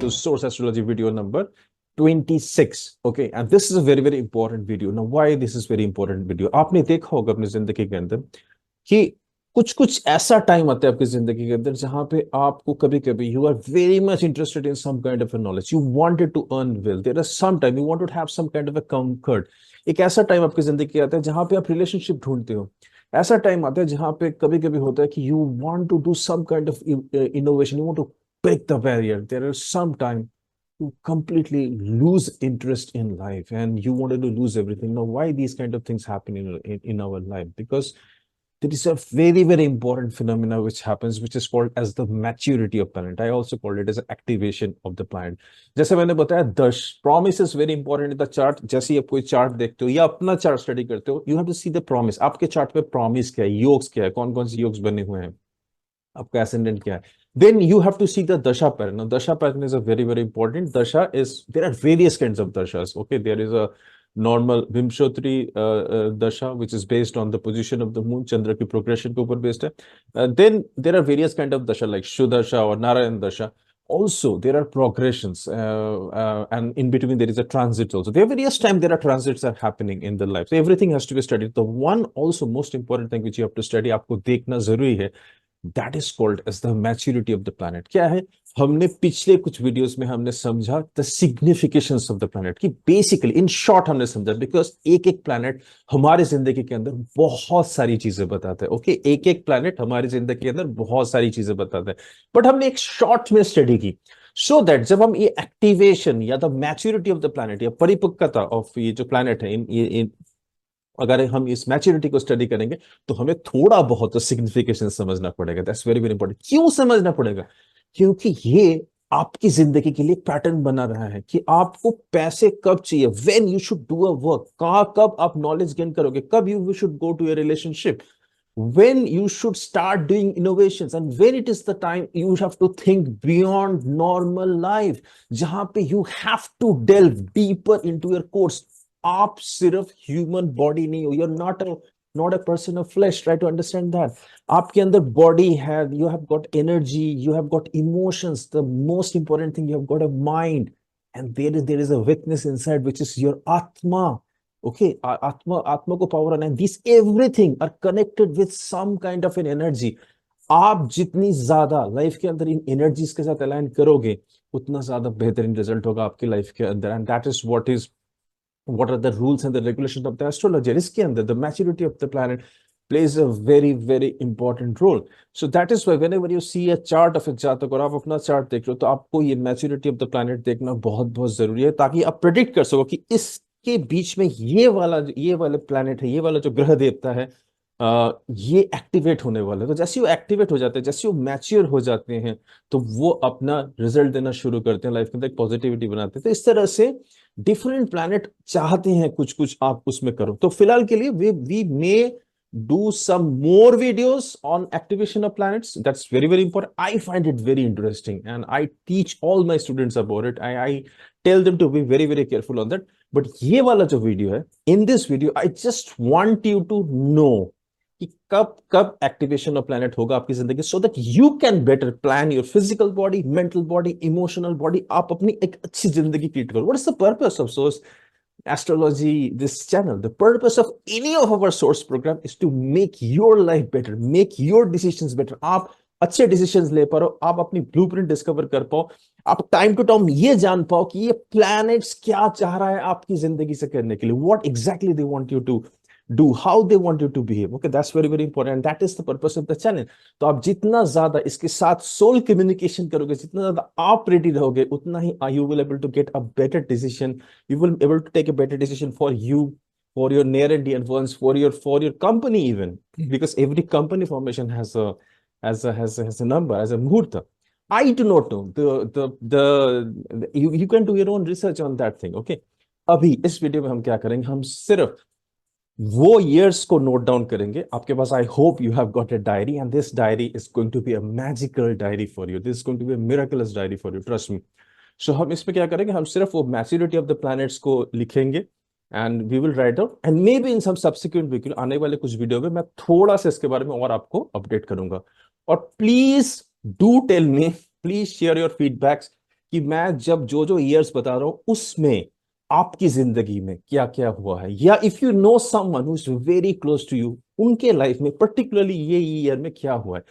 to Source Astrology video number 26. Okay, and this is a very very important video. Now why this is very important video? आपने देखा होगा अपनी जिंदगी के अंदर कि कुछ कुछ ऐसा टाइम आता है आपकी जिंदगी के अंदर जहां पे आपको कभी कभी you are very much interested in some kind of knowledge, you wanted to earn well, there are some time you want to have some kind of a comfort. एक ऐसा टाइम आपकी जिंदगी आता है जहां पे आप रिलेशनशिप ढूंढते हो। ऐसा टाइम आता है जहां पे कभी कभी होता है कि you want to do some kind of innovation, you want to break the barrier. There are some time you completely lose interest in life and you wanted to lose everything. Now, why these kind of things happen in our life? Because there is a very, very important phenomena which happens, which is called as the maturity of planet. I also call it as an activation of the planet. जैसे मैंने बताया, the promise is very important in the chart. जैसे आप कोई chart देखते हो या अपना चार्ट स्टडी करते हो, you have to see the promise. आपके चार्ट पे promise क्या है, योग्स क्या है, कौन कौन से योग्स बने हुए हैं, आपका ascendant क्या है. Then you have to see the dasha pattern. Now dasha pattern is a very very important. Dasha is, there are various kinds of dashas. Okay, there is a normal Vimshottari dasha, which is based on the position of the moon, Chandra ki progression ke upar based hai. Then there are various kind of dasha like Shudasha or Narayan dasha. Also there are progressions, and in between there is a transit also. There are various times there are transits are happening in the life, so everything has to be studied. The one also most important thing which you have to study, आपको देखना जरूरी है, that is called as the maturity of the planet. क्या है, हमने पिछले कुछ videos में हमने समझा the significations of the planet की. बेसिकली इन शॉर्ट हमने समझा, बिकॉज एक एक प्लैनेट हमारे जिंदगी के अंदर बहुत सारी चीजें बताता है. ओके, एक एक प्लैनेट हमारी जिंदगी के अंदर बहुत सारी चीजें बताता है, बट हमने एक शॉर्ट में स्टडी की सो दैट जब हम ये एक्टिवेशन या the maturity of the planet या परिपक्वता ऑफ ये जो प्लैनेट है, इन अगर हम इस मैच्योरिटी को स्टडी करेंगे तो हमें थोड़ा बहुत सिग्निफिकेशन समझना पड़ेगा. That's very very important. क्यों समझना पड़ेगा? क्योंकि ये आपकी जिंदगी के लिए पैटर्न बना रहा है कि आपको पैसे कब चाहिए, when you should do a work, कब आप नॉलेज गेन करोगे, कब you should go to your relationship, when you should start doing innovations, and when it is the time you have to think beyond normal life, जहां पे you have to delve deeper into your course. आप सिर्फ human body नहीं हो, you are not a person of flesh. Try to understand that. आपके अंदर body है, you have got energy, you have got emotions, the most important thing, you have got a mind, and there is a witness inside which is your atma. Okay, आत्मा को power आना है. This everything are connected with some kind of an energy. आप जितनी ज्यादा life के अंदर इन energies के साथ अलाइन करोगे, उतना ज्यादा बेहतरीन रिजल्ट होगा आपकी लाइफ के अंदर. And that is what are the rules and the regulations of the astrologer. इसके अंदर the maturity of the planet plays a very very important role. So that is why whenever you see a chart of a जातक और आप अपना chart देख रहे हो, तो आपको ये maturity of the planet देखना बहुत बहुत जरूरी है, ताकि आप प्रेडिक्ट कर सको कि इसके बीच में ये वाले प्लैनेट है, ये वाला जो ग्रह देवता है, ये एक्टिवेट होने वाला है. तो जैसे वो एक्टिवेट हो जाते हैं, जैसे वो मैच्योर हो जाते हैं, तो वो अपना रिजल्ट देना शुरू करते हैं, लाइफ के अंदर एक पॉजिटिविटी बनाते हैं. तो इस तरह से डिफरेंट प्लैनेट चाहते हैं कुछ कुछ आप उसमें करो. तो फिलहाल के लिए we may do some more videos on activation of planets. That's very very important. I find it very interesting and I teach all my students about it. I tell them to be very very careful on that. But ये वाला जो video है, in this video I just want you to know कि कब कब activation of planet होगा आपकी जिंदगी, so that you can better plan your physical body, mental body, emotional body. आप अपनी एक अच्छी जिंदगी क्रिएट करो. What is the purpose of source astrology, this channel? The purpose of any of our source program is to make your life better, make your decisions better. आप अच्छे decisions ले पाओ, आप अपनी ब्लूप्रिंट डिस्कवर कर पाओ, आप टाइम टू टाइम ये जान पाओ कि ये प्लैनेट्स क्या चाह रहा है आपकी जिंदगी से करने के लिए, what exactly they want you to do, how they want you to behave. Okay, that's very very important, and that is the purpose of the channel. तो आप जितना ज्यादा इसके साथ सोल कम्युनिकेशन करोगे, जितना ज्यादा आप रेडी रहोगे, उतना ही you will able to get a better decision. You will able to take a better decision for you, for your near and dear ones, for your company even, because every company formation has a number, has a muhurta. I do not know you can do your own research on that thing. Okay, अभी इस video में हम क्या करेंगे, हम सिर्फ वो years को नोट डाउन करेंगे. आपके पास, I hope you have got a diary, and this diary is going to be a magical diary for you. This is going to be a miraculous diary for you, trust me. So हम इसमें क्या करेंगे, हम सिर्फ वो maturity of the planets को लिखेंगे, and we will write out, and maybe in some subsequent video, आने वाले कुछ वीडियो में मैं थोड़ा सा इसके बारे में और आपको अपडेट करूंगा. और please do tell me, please share your feedbacks कि मैं जब जो जो ईयर्स बता रहा हूं उसमें आपकी जिंदगी में क्या क्या हुआ है, या if you know someone who is very close to you, उनके लाइफ में पर्टिकुलरली ये ईयर में क्या हुआ है,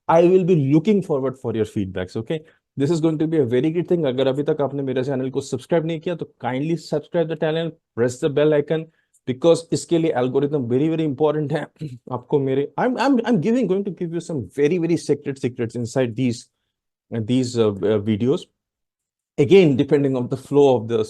I will be looking forward for your feedbacks. Okay, this is going to be a very good thing. अगर अभी तक आपने मेरे चैनल को सब्सक्राइब नहीं किया तो kindly subscribe the channel, press the bell icon, because इसके लिए एल्गोरिथम वेरी वेरी इंपॉर्टेंट है। आपको मेरे I am giving going to give you some very very secrets inside these videos, again depending on the flow of the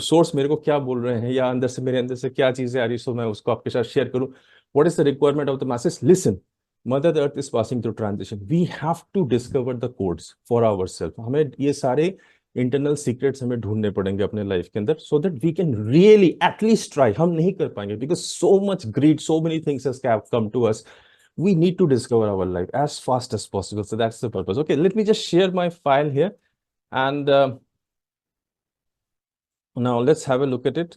source मेरे को क्या बोल रहे हैं या अंदर से मेरे अंदर से क्या चीजें आ रही, सो मैं उसको आपके साथ शेयर करूं। what is the requirement of the masses? Listen, mother earth is passing through transition, we have to discover the codes for ourselves। हमें ये सारे इंटरनल सीक्रेट्स हमें ढूंढने पड़ेंगे अपने लाइफ के अंदर, so that we can really at least try. हम नहीं कर पाएंगे because so much greed, so many things has come to us, we need to discover our life as fast as possible, so that's the purpose। Okay, let me just share my file here, and now let's have a look at it।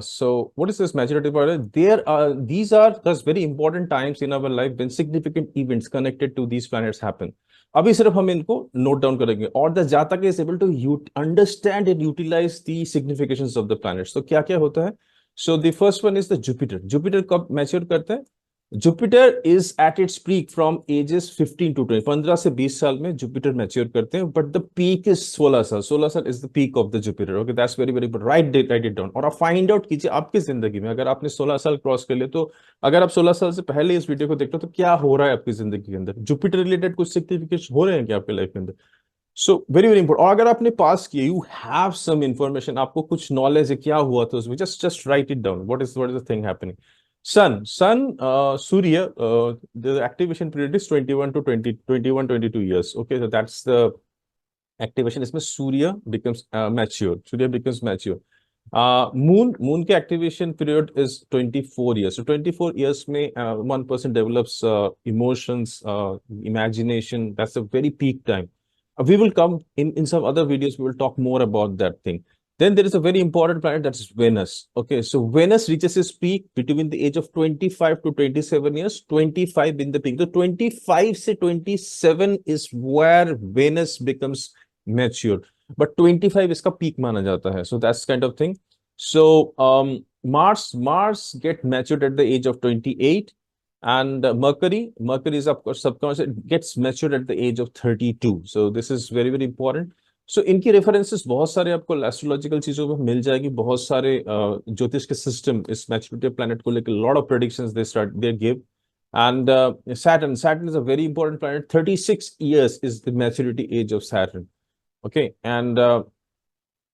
So what is this maturity part? These are thus very important times in our life when significant events connected to these planets happen। अभी सिर्फ हम इनको note down करेंगे, और the jatak is able to understand and utilize the significations of the planets. तो क्या क्या होता है? So the first one is the Jupiter. Jupiter कब मैच्योर करता है? Jupiter is at its peak from ages 15 to 20, 15 से 20 साल में जुपिटर मैच्योर करते हैं, बट द पीक इज 16 साल। 16 साल is the peak of the Jupiter. Okay, that's very very good, right it down. और आप फाइंड आउट कीजिए आपकी जिंदगी में, अगर आपने 16 साल क्रॉस कर लिया, तो अगर आप 16 साल से पहले इस वीडियो को देखते हो तो क्या हो रहा है आपकी जिंदगी के अंदर, जुपिटर रिलेटेड कुछ सिग्निफिकेशन हो रहे हैं क्या आपके लाइफ के अंदर? So very very important. और अगर आपने पास किया, यू हैव सम इंफॉर्मेशन, आपको कुछ नॉलेज है क्या हुआ था उसमें, just right it down. What is the thing happening? Sun, Surya, the activation period is 21 to 20, 21, 22 years. Okay, so that's the activation. इसमें Surya becomes mature. Surya becomes mature. Moon के activation period is 24 years. So 24 years में one person develops emotions, imagination. That's a very peak time. We will come in some other videos. We will talk more about that thing. Then there is a very important planet, that's Venus. Okay, so Venus reaches its peak between the age of 25 to 27 years. 25 in the peak. So 25 से 27 is where Venus becomes mature. But 25 इसका peak माना जाता है. So that's kind of thing. So Mars get matured at the age of 28. And Mercury is of course subconscious, gets matured at the age of 32. So this is very very important. सो इनकी references बहुत सारे आपको astrological चीजों में मिल जाएगी, बहुत सारे ज्योतिष के सिस्टम इस मैच्योरिटी प्लैनेट को लेकर lot of predictions they give. And Saturn is a very important planet. 36 years is the maturity age of Saturn। Okay, and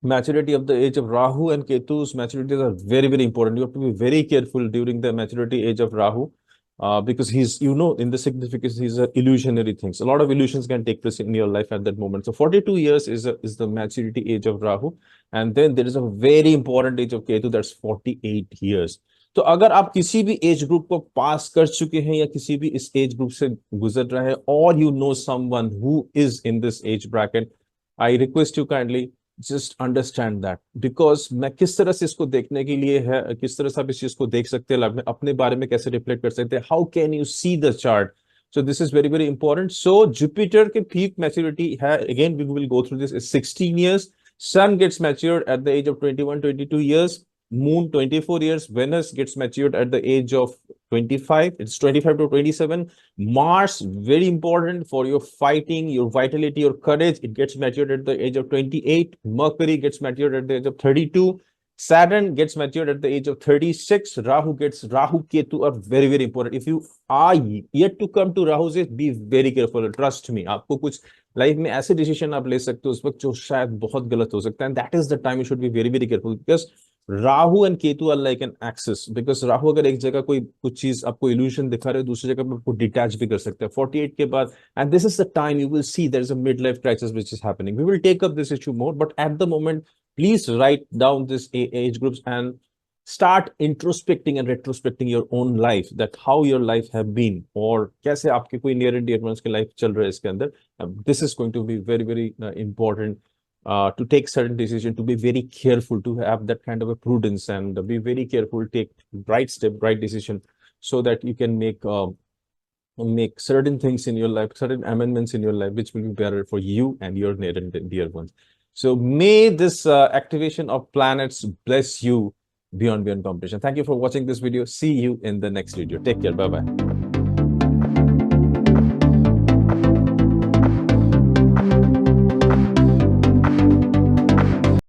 maturity of the age of Rahu and Ketu's maturities are very very important. You have to be very careful during the maturity age of Rahu. Because he's, in the significance, he's a illusionary things. A lot of illusions can take place in your life at that moment. So 42 years is the maturity age of Rahu. And then there is a very important age of Ketu, that's 48 years. तो अगर आप किसी भी age group को पास कर चुके हैं या किसी भी इस एज ग्रुप से गुजर रहे हैं, और you know someone who is in this age bracket, I request you kindly just understand that, because मैं किस तरह से इसको देखने के लिए है, किस तरह से आप इस चीज को देख सकते हैं, अपने बारे में कैसे रिफ्लेक्ट कर सकते हैं, how can you see the chart. So this is very very important. So Jupiter के peak maturity है, again we will go through this, is 16 years. Sun gets matured at the age of 21 22 years. Moon 24 years. Venus gets matured at the age of 25. It's 25 to 27. Mars, very important for your fighting, your vitality, your courage. It gets matured at the age of 28. Mercury gets matured at the age of 32. Saturn gets matured at the age of 36. Rahu Ketu are very very important. If you are yet to come to Rahu's age, be very careful. Trust me, आपको कुछ life में ऐसे decision आप ले सकते हो उस वक्त जो शायद बहुत गलत हो सकता है, and that is the time you should be very very careful, because Rahu and Ketu are like an axis. Because Rahu अगर एक जगह कोई कुछ चीज आपको इल्यूशन दिखा रहे हो, दूसरी जगह पर आपको डिटैच भी कर सकते हैं 48 के बाद। And this is the time you will see there is a mid life crisis which is happening. We will take up this issue more, but at the moment please write down this age groups and start introspecting and retrospecting your own life, that how your life have been, और कैसे आपके कोई near and dear ones के life चल रहा है इसके अंदर। This is going to be very very important to take certain decision, to be very careful, to have that kind of a prudence, and be very careful, take right step, right decision, so that you can make certain things in your life, certain amendments in your life which will be better for you and your near and dear ones. So may this activation of planets bless you beyond competition. Thank you for watching this video. See you in the next video. Take care. Bye bye.